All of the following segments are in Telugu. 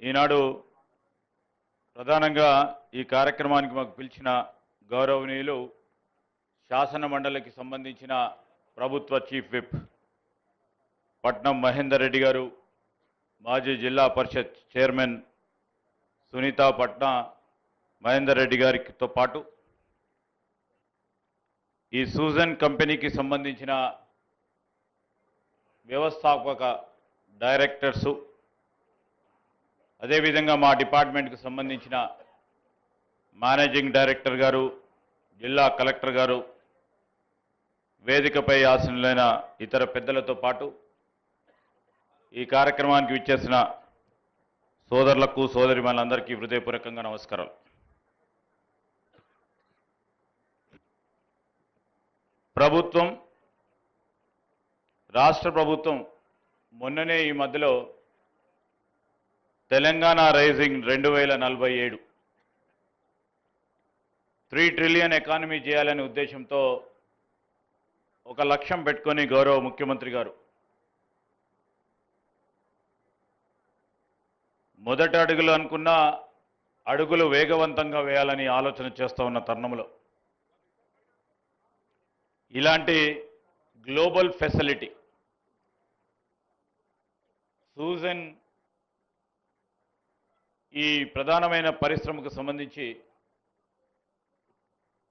ఈనాడు ప్రధానంగా ఈ కార్యక్రమానికి మాకు పిలిచిన గౌరవనీయులు శాసన మండలికి సంబంధించిన ప్రభుత్వ చీఫ్ విప్ పట్నం మహేందర్ రెడ్డి గారు, మాజీ జిల్లా పరిషత్ చైర్మన్ సునీత పట్నా మహేందర్ రెడ్డి గారితో పాటు ఈ సూజన్ కంపెనీకి సంబంధించిన వ్యవస్థాపక డైరెక్టర్సు, అదేవిధంగా మా డిపార్ట్మెంట్కి సంబంధించిన మేనేజింగ్ డైరెక్టర్ గారు, జిల్లా కలెక్టర్ గారు, వేదికపై ఆసీనులైన ఇతర పెద్దలతో పాటు ఈ కార్యక్రమానికి విచ్చేసిన సోదరులకు సోదరిమణులందరికీ హృదయపూర్వకంగా నమస్కారాలు. రాష్ట్ర ప్రభుత్వం మొన్ననే ఈ మధ్యలో తెలంగాణ రైజింగ్ 2047 3 ట్రిలియన్ ఎకానమీ చేయాలనే ఉద్దేశంతో ఒక లక్ష్యం పెట్టుకొని గౌరవ ముఖ్యమంత్రి గారు మొదటి అడుగులు అనుకున్న అడుగులు వేగవంతంగా వేయాలని ఆలోచన చేస్తూ ఉన్న తరుణంలో ఇలాంటి గ్లోబల్ ఫెసిలిటీ సూజన్ ఈ ప్రధానమైన పరిశ్రమకు సంబంధించి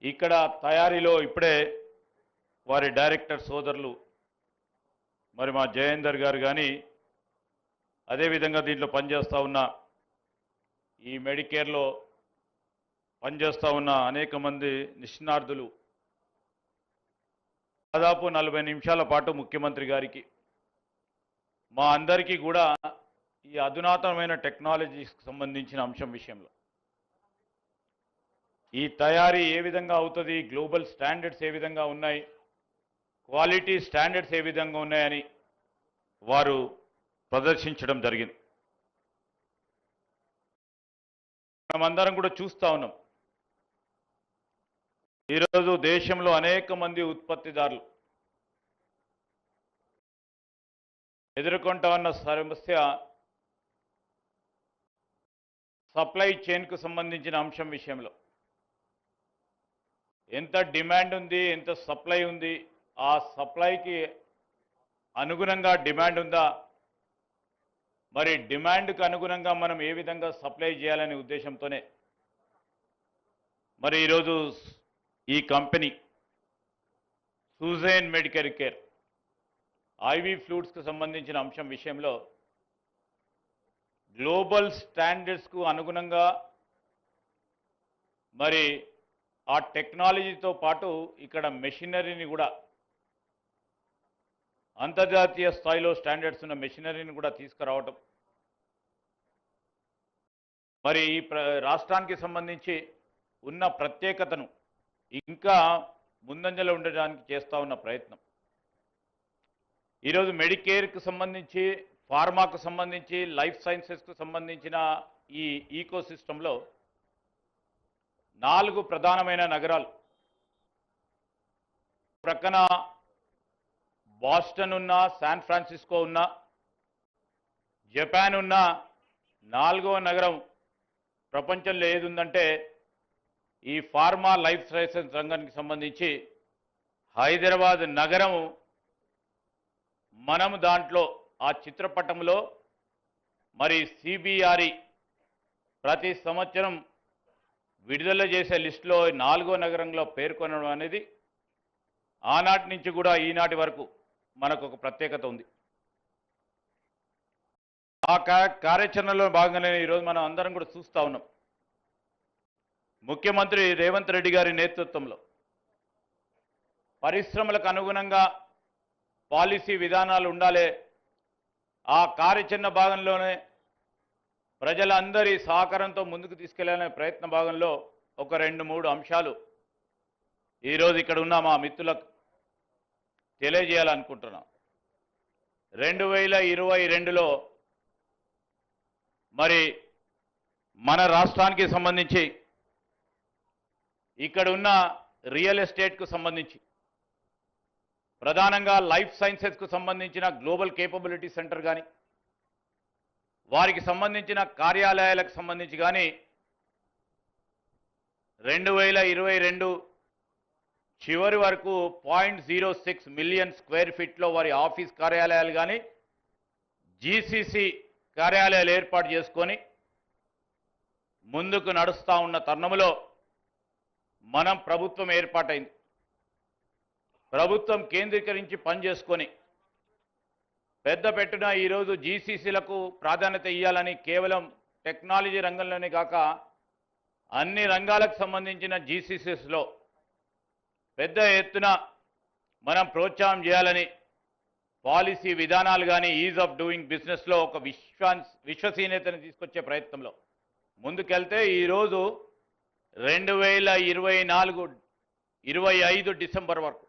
ఇక్కడ తయారీలో ఇప్పుడే వారి డైరెక్టర్ సోదరులు మరి మా జయేందర్ గారు కానీ, అదేవిధంగా దీంట్లో పనిచేస్తూ ఉన్న ఈ మెడికేర్లో పనిచేస్తూ ఉన్న అనేక మంది నిష్ణార్థులు దాదాపు 40 నిమిషాల పాటు ముఖ్యమంత్రి గారికి మా అందరికీ కూడా ఈ అధునాతనమైన టెక్నాలజీకి సంబంధించిన అంశం విషయంలో ఈ తయారీ ఏ విధంగా అవుతుంది, గ్లోబల్ స్టాండర్డ్స్ ఏ విధంగా ఉన్నాయి, క్వాలిటీ స్టాండర్డ్స్ ఏ విధంగా ఉన్నాయని వారు ప్రదర్శించడం జరిగింది. మనమందరం కూడా చూస్తూ ఉన్నాం. ఈరోజు దేశంలో అనేక మంది ఉత్పత్తిదారులు ఎదుర్కొంటా ఉన్న సమస్య సప్లై చైన్కు సంబంధించిన అంశం విషయంలో ఎంత డిమాండ్ ఉంది, ఎంత సప్లై ఉంది, ఆ సప్లైకి అనుగుణంగా డిమాండ్ ఉందా, మరి డిమాండ్కు అనుగుణంగా మనం ఏ విధంగా సప్లై చేయాలనే ఉద్దేశంతోనే మరి ఈరోజు ఈ కంపెనీ సూజన్ మెడికల్ కేర్ ఐవి ఫ్లూయిడ్స్కు సంబంధించిన అంశం విషయంలో గ్లోబల్ స్టాండర్డ్స్కు అనుగుణంగా మరి ఆ టెక్నాలజీతో పాటు ఇక్కడ మెషినరీని కూడా అంతర్జాతీయ స్థాయిలో స్టాండర్డ్స్ ఉన్న మెషినరీని కూడా తీసుకురావటం, మరి ఈ రాష్ట్రానికి సంబంధించి ఉన్న ప్రత్యేకతను ఇంకా ముందంజలో ఉండడానికి చేస్తూ ఉన్న ప్రయత్నం. ఈరోజు మెడికేర్కు సంబంధించి, ఫార్మాకు సంబంధించి, లైఫ్ సైన్సెస్కు సంబంధించిన ఈ ఈకో సిస్టంలో 4 ప్రధానమైన నగరాలు, ప్రక్కన బాస్టన్ ఉన్నా, శాన్ ఫ్రాన్సిస్కో ఉన్నా, జపాన్ ఉన్నా, 4వ నగరం ప్రపంచంలో ఏది ఉందంటే ఈ ఫార్మా లైఫ్ సైన్సెస్ రంగానికి సంబంధించి హైదరాబాద్ నగరం. మనం దాంట్లో ఆ చిత్రపటంలో మరి సిబిఆర్ఈ ప్రతి సంవత్సరం విడుదల చేసే లిస్టులో 4వ నగరంలో పేర్కొనడం అనేది ఆనాటి నుంచి కూడా ఈనాటి వరకు మనకు ఒక ప్రత్యేకత ఉంది. ఆ కార్యాచరణలో భాగంగానే ఈరోజు మనం అందరం కూడా చూస్తూ ఉన్నాం. ముఖ్యమంత్రి రేవంత్ రెడ్డి గారి నేతృత్వంలో పరిశ్రమలకు అనుగుణంగా పాలసీ విధానాలు ఉండాలి. ఆ కార్యాచరణ భాగంలోనే ప్రజలందరి సహకారంతో ముందుకు తీసుకెళ్లాలనే ప్రయత్న భాగంలో ఒక 2-3 అంశాలు ఈరోజు ఇక్కడ ఉన్న మా మిత్రులకు తెలియజేయాలనుకుంటున్నాం. 2022లో మరి మన రాష్ట్రానికి సంబంధించి ఇక్కడ ఉన్న రియల్ ఎస్టేట్కు సంబంధించి ప్రధానంగా లైఫ్ సైన్సెస్కు సంబంధించిన గ్లోబల్ కేపబిలిటీ సెంటర్ కానీ, వారికి సంబంధించిన కార్యాలయాలకు సంబంధించి కానీ 2022 చివరి వరకు 0.06 మిలియన్ స్క్వేర్ ఫీట్లో వారి ఆఫీస్ కార్యాలయాలు కానీ జీసీసీ కార్యాలయాలు ఏర్పాటు చేసుకొని ముందుకు నడుస్తూ ఉన్న తరుణంలో మనం ప్రభుత్వం ఏర్పాటైంది. ప్రభుత్వం కేంద్రీకరించి పనిచేసుకొని పెద్ద పెట్టున ఈరోజు జీసీసీలకు ప్రాధాన్యత ఇవ్వాలని కేవలం టెక్నాలజీ రంగంలోనే కాక అన్ని రంగాలకు సంబంధించిన జీసీసీస్లో పెద్ద ఎత్తున మనం ప్రోత్సాహం చేయాలని పాలసీ విధానాలు కానీ ఈజ్ ఆఫ్ డూయింగ్ బిజినెస్లో ఒక విశ్వసనీయతను తీసుకొచ్చే ప్రయత్నంలో ముందుకెళ్తే ఈరోజు 2024-25 డిసెంబర్ వరకు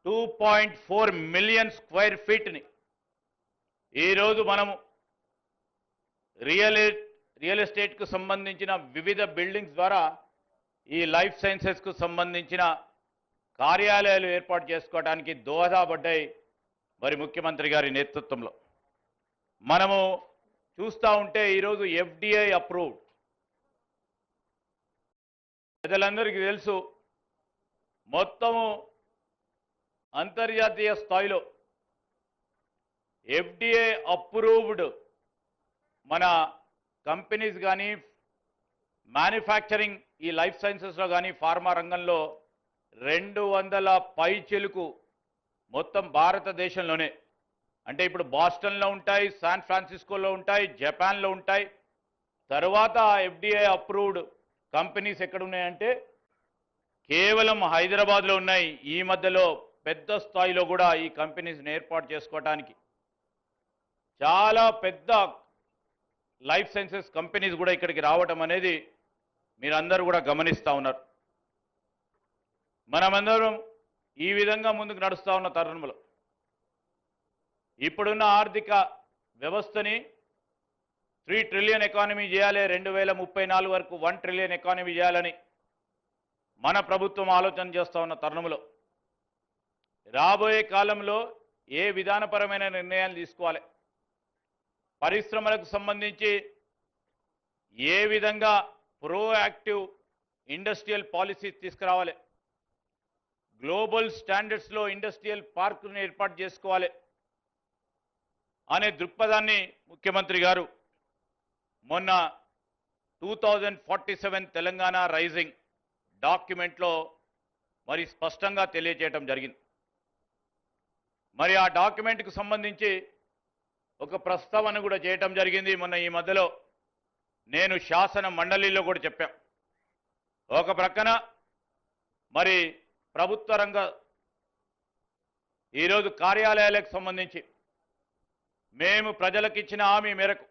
2.4 మిలియన్ స్క్వేర్ ఫీట్ని ఈరోజు మనము రియల్ ఎస్టేట్కు సంబంధించిన వివిధ బిల్డింగ్స్ ద్వారా ఈ లైఫ్ సైన్సెస్కు సంబంధించిన కార్యాలయాలు ఏర్పాటు చేసుకోవడానికి దోహదపడ్డాయి మరి ముఖ్యమంత్రి గారి నేతృత్వంలో. మనము చూస్తూ ఉంటే ఈరోజు ఎఫ్డిఐ అప్రూవ్డ్, ప్రజలందరికీ తెలుసు, మొత్తము అంతర్జాతీయ స్థాయిలో ఎఫ్డిఐ అప్రూవ్డ్ మన కంపెనీస్ కానీ మ్యానుఫ్యాక్చరింగ్ ఈ లైఫ్ సైన్సెస్లో కానీ ఫార్మా రంగంలో 200 పైచిలుకు మొత్తం భారతదేశంలోనే. అంటే ఇప్పుడు బాస్టన్లో ఉంటాయి, శాన్ ఫ్రాన్సిస్కోలో ఉంటాయి, జపాన్లో ఉంటాయి. తర్వాత ఎఫ్డిఐ అప్రూవ్డ్ కంపెనీస్ ఎక్కడున్నాయంటే కేవలం హైదరాబాద్లో ఉన్నాయి. ఈ మధ్యలో పెద్ద స్థాయిలో కూడా ఈ కంపెనీస్ని ఏర్పాటు చేసుకోవడానికి చాలా పెద్ద లైఫ్ సైన్సెస్ కంపెనీస్ కూడా ఇక్కడికి రావటం అనేది మీరందరూ కూడా గమనిస్తూ ఉన్నారు. మనమందరం ఈ విధంగా ముందుకు నడుస్తూ ఉన్న తరుణంలో ఇప్పుడున్న ఆర్థిక వ్యవస్థని 3 ట్రిలియన్ ఎకానమీ చేయాలి, 2034 వరకు 1 ట్రిలియన్ ఎకానమీ చేయాలని మన ప్రభుత్వం ఆలోచన చేస్తూ ఉన్న తరుణంలో రాబోయే కాలంలో ఏ విధానపరమైన నిర్ణయాలు తీసుకోవాలి, పరిశ్రమలకు సంబంధించి ఏ విధంగా ప్రోయాక్టివ్ ఇండస్ట్రియల్ పాలసీస్ తీసుకురావాలి, గ్లోబల్ స్టాండర్డ్స్లో ఇండస్ట్రియల్ పార్కులను ఏర్పాటు చేసుకోవాలి అనే దృక్పథాన్ని ముఖ్యమంత్రి గారు మొన్న 2047 తెలంగాణ రైజింగ్ డాక్యుమెంట్లో మరి స్పష్టంగా తెలియజేయడం జరిగింది. మరి ఆ డాక్యుమెంట్కు సంబంధించి ఒక ప్రస్తావన కూడా చేయటం జరిగింది. మొన్న ఈ మధ్యలో నేను శాసన మండలిలో కూడా చెప్పాం. ఒక ప్రక్కన మరి ప్రభుత్వ రంగ ఈరోజు కార్యాలయాలకు సంబంధించి మేము ప్రజలకు ఇచ్చిన హామీ మేరకు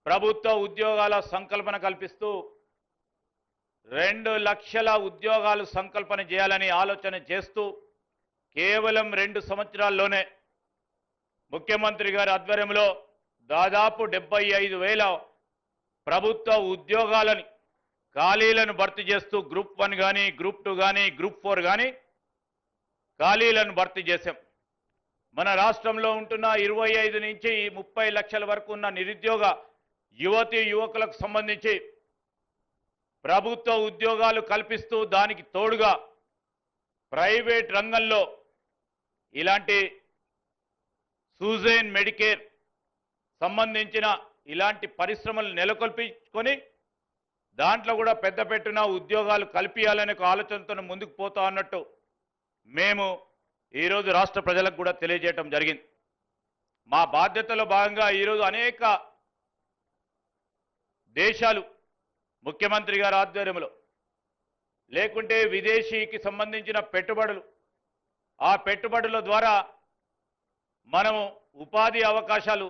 ప్రభుత్వ ఉద్యోగాల సంకల్పన కల్పిస్తూ 2 లక్షల ఉద్యోగాలు సంకల్పన చేయాలని ఆలోచన చేస్తూ కేవలం 2 సంవత్సరాల్లోనే ముఖ్యమంత్రి గారి ఆధ్వర్యంలో దాదాపు 75,000 ప్రభుత్వ ఉద్యోగాలని ఖాళీలను భర్తీ చేస్తూ గ్రూప్ 1 కానీ గ్రూప్ 2 కానీ గ్రూప్ 4 కానీ ఖాళీలను భర్తీ చేశాం. మన రాష్ట్రంలో ఉంటున్న 25 నుంచి 30 లక్షల వరకు ఉన్న నిరుద్యోగ యువతీ యువకులకు సంబంధించి ప్రభుత్వ ఉద్యోగాలు కల్పిస్తూ దానికి తోడుగా ప్రైవేట్ రంగంలో ఇలాంటి సూజైన్ మెడికేర్ సంబంధించిన ఇలాంటి పరిశ్రమలు నెలకొల్పించుకొని దాంట్లో కూడా పెద్ద పెట్టున ఉద్యోగాలు కల్పించాలనే ఒక ఆలోచనతో ముందుకు పోతా అన్నట్టు మేము ఈరోజు రాష్ట్ర ప్రజలకు కూడా తెలియజేయటం జరిగింది. మా బాధ్యతలో భాగంగా ఈరోజు అనేక దేశాలు ముఖ్యమంత్రి గారి ఆధ్వర్యంలో లేకుంటే విదేశీకి సంబంధించిన పెట్టుబడులు, ఆ పెట్టుబడుల ద్వారా మనము ఉపాధి అవకాశాలు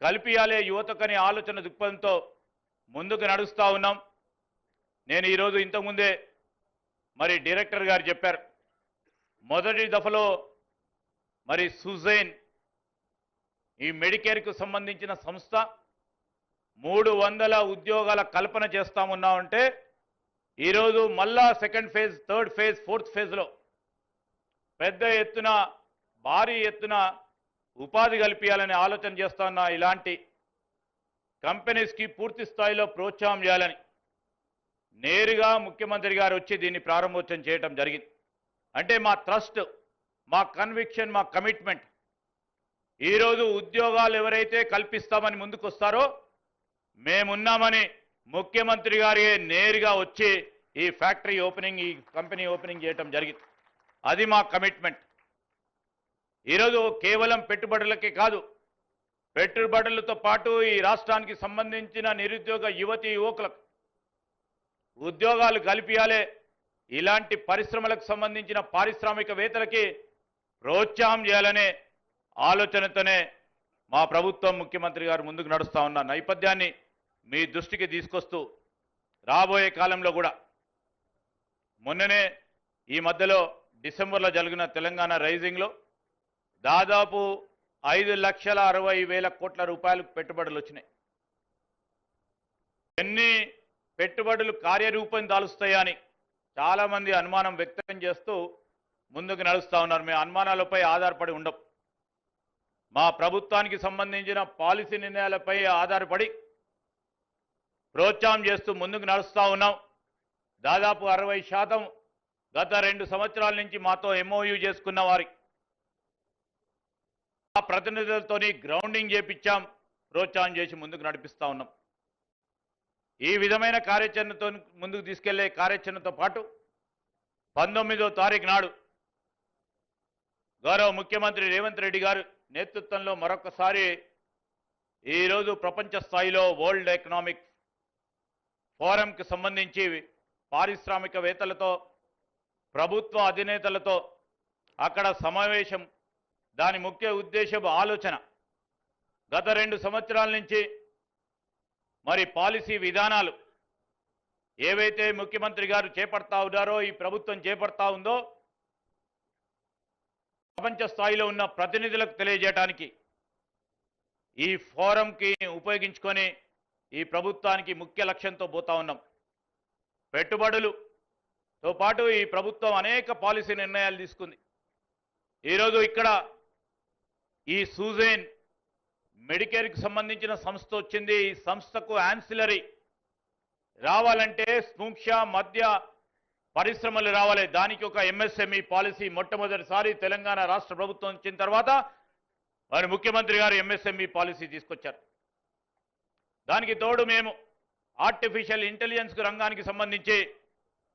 కల్పించాలే యువతకనే ఆలోచన దృక్పథంతో ముందుకు నడుస్తూ ఉన్నాం. నేను ఈరోజు ఇంతకుముందే మరి డైరెక్టర్ గారు చెప్పారు, మొదటి దఫలో మరి సుజైన్ ఈ మెడికేర్కు సంబంధించిన సంస్థ 300 ఉద్యోగాల కల్పన చేస్తామన్నామంటే ఈరోజు మళ్ళా second phase, third phase, fourth ఫేజ్లో పెద్ద ఎత్తున భారీ ఎత్తున ఉపాధి కల్పించాలనే ఆలోచన చేస్తున్న ఇలాంటి కంపెనీస్కి పూర్తి స్థాయిలో ప్రోత్సాహం చేయాలని నేరుగా ముఖ్యమంత్రి గారు వచ్చి దీన్ని ప్రారంభోత్సవం చేయడం జరిగింది. అంటే మా ట్రస్ట్, మా కన్విక్షన్, మా కమిట్మెంట్. ఈరోజు ఉద్యోగాలు ఎవరైతే కల్పిస్తామని ముందుకు వస్తారో మేమున్నామని ముఖ్యమంత్రి గారి నేరుగా వచ్చి ఈ ఫ్యాక్టరీ ఓపెనింగ్, ఈ కంపెనీ ఓపెనింగ్ చేయడం జరిగింది. అది మా కమిట్మెంట్. ఈరోజు కేవలం పెట్టుబడులకే కాదు, పెట్టుబడులతో పాటు ఈ రాష్ట్రానికి సంబంధించిన నిరుద్యోగ యువతి యువకులకు ఉద్యోగాలు కల్పించాలి. ఇలాంటి పరిశ్రమలకు సంబంధించిన పారిశ్రామికవేత్తలకి ప్రోత్సాహం చేయాలనే ఆలోచనతోనే మా ప్రభుత్వం, ముఖ్యమంత్రి గారు ముందుకు నడుస్తా ఉన్న నేపథ్యాన్ని మీ దృష్టికి తీసుకొస్తూ రాబోయే కాలంలో కూడా మొన్ననే ఈ మధ్యలో డిసెంబర్లో జరిగిన తెలంగాణ రైజింగ్లో దాదాపు 5,60,000 కోట్ల రూపాయలు పెట్టుబడులు వచ్చినాయి. ఎన్ని పెట్టుబడులు కార్యరూపం దాలుస్తాయని చాలామంది అనుమానం వ్యక్తం చేస్తూ ముందుకు నడుస్తూ ఉన్నారు. మేము అనుమానాలపై ఆధారపడి ఉండం. మా ప్రభుత్వానికి సంబంధించిన పాలసీ నిర్ణయాలపై ఆధారపడి ప్రోత్సాహం చేస్తూ ముందుకు నడుస్తూ ఉన్నాం. దాదాపు 60% గత 2 సంవత్సరాల నుంచి మాతో ఎంఓయూ చేసుకున్న వారి ఆ ప్రతినిధులతోని గ్రౌండింగ్ చేపించాం, ప్రోత్సాహం చేసి ముందుకు నడిపిస్తూ ఉన్నాం. ఈ విధమైన కార్యాచరణతో ముందుకు తీసుకెళ్లే కార్యాచరణతో పాటు 19వ తారీఖు నాడు గౌరవ ముఖ్యమంత్రి రేవంత్ రెడ్డి గారు నేతృత్వంలో మరొకసారి ఈరోజు ప్రపంచ స్థాయిలో వరల్డ్ ఎకనామిక్ ఫోరంకి సంబంధించి పారిశ్రామికవేత్తలతో, ప్రభుత్వ అధినేతలతో అక్కడ సమావేశం. దాని ముఖ్య ఉద్దేశం, ఆలోచన గత 2 సంవత్సరాల నుంచి మరి పాలసీ విధానాలు ఏవైతే ముఖ్యమంత్రి గారు చేపడతా ఉన్నారో, ఈ ప్రభుత్వం చేపడతా ఉందో ప్రపంచ స్థాయిలో ఉన్న ప్రతినిధులకు తెలియజేయడానికి ఈ ఫోరంకి ఉపయోగించుకొని ఈ ప్రభుత్వానికి ముఖ్య లక్ష్యంతో పోతా ఉన్నాం. పెట్టుబడులతో పాటు ఈ ప్రభుత్వం అనేక పాలసీ నిర్ణయాలు తీసుకుంది. ఈరోజు ఇక్కడ ఈ సూజైన్ మెడికేర్కి సంబంధించిన సంస్థ వచ్చింది. ఈ సంస్థకు యాన్సిలరీ రావాలంటే సూక్ష్మ మధ్య పరిశ్రమలు రావాలి. దానికి ఒక ఎంఎస్ఎంఈ పాలసీ మొట్టమొదటిసారి తెలంగాణ రాష్ట్ర ప్రభుత్వం వచ్చిన తర్వాత మరి ముఖ్యమంత్రి గారు ఎంఎస్ఎంఈ పాలసీ తీసుకొచ్చారు. దానికి తోడు మేము ఆర్టిఫిషియల్ ఇంటెలిజెన్స్ రంగానికి సంబంధించి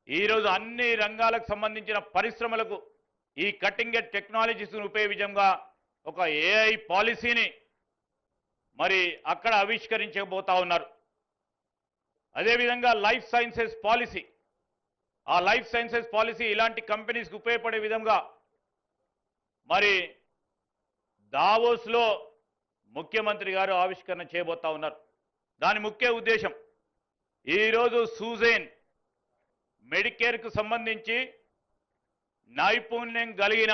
ఈరోజు అన్ని రంగాలకు సంబంధించిన పరిశ్రమలకు ఈ కటింగ్ ఎడ్జ్ టెక్నాలజీస్ను ఉపయోగించగా ఒక ఏఐ పాలసీని మరి అక్కడ ఆవిష్కరించబోతా ఉన్నారు. అదేవిధంగా లైఫ్ సైన్సెస్ పాలసీ, ఆ లైఫ్ సైన్సెస్ పాలసీ ఇలాంటి కంపెనీస్కి ఉపయోగపడే విధంగా మరి దావోస్లో ముఖ్యమంత్రి గారు ఆవిష్కరణ చేయబోతా ఉన్నారు. దాని ముఖ్య ఉద్దేశం ఈరోజు సూజైన్ మెడికేర్కు సంబంధించి నైపుణ్యం కలిగిన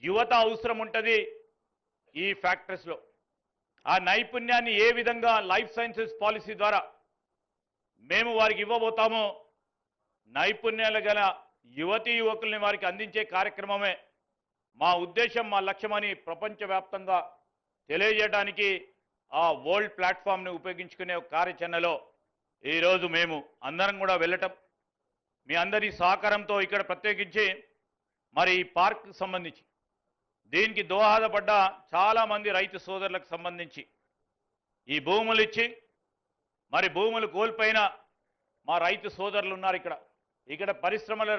యువత అవసరం ఉంటుంది ఈ ఫ్యాక్టరీస్లో. ఆ నైపుణ్యాన్ని ఏ విధంగా లైఫ్ సైన్సెస్ పాలసీ ద్వారా మేము వారికి ఇవ్వబోతామో, నైపుణ్యాలు గల యువతీ యువకుల్ని వారికి అందించే కార్యక్రమమే మా ఉద్దేశం, మా లక్ష్యమని ప్రపంచవ్యాప్తంగా తెలియజేయడానికి ఆ వరల్డ్ ప్లాట్ఫామ్ని ఉపయోగించుకునే కార్యాచరణలో ఈరోజు మేము అందరం కూడా వెళ్ళటం, మీ అందరి సహకారంతో ఇక్కడ ప్రత్యేకించి మరి ఈ పార్క్కి సంబంధించి దీనికి దోహదపడ్డ చాలామంది రైతు సోదరులకు సంబంధించి ఈ భూములు ఇచ్చి మరి భూములు కోల్పోయిన మా రైతు సోదరులు ఉన్నారు. ఇక్కడ పరిశ్రమలు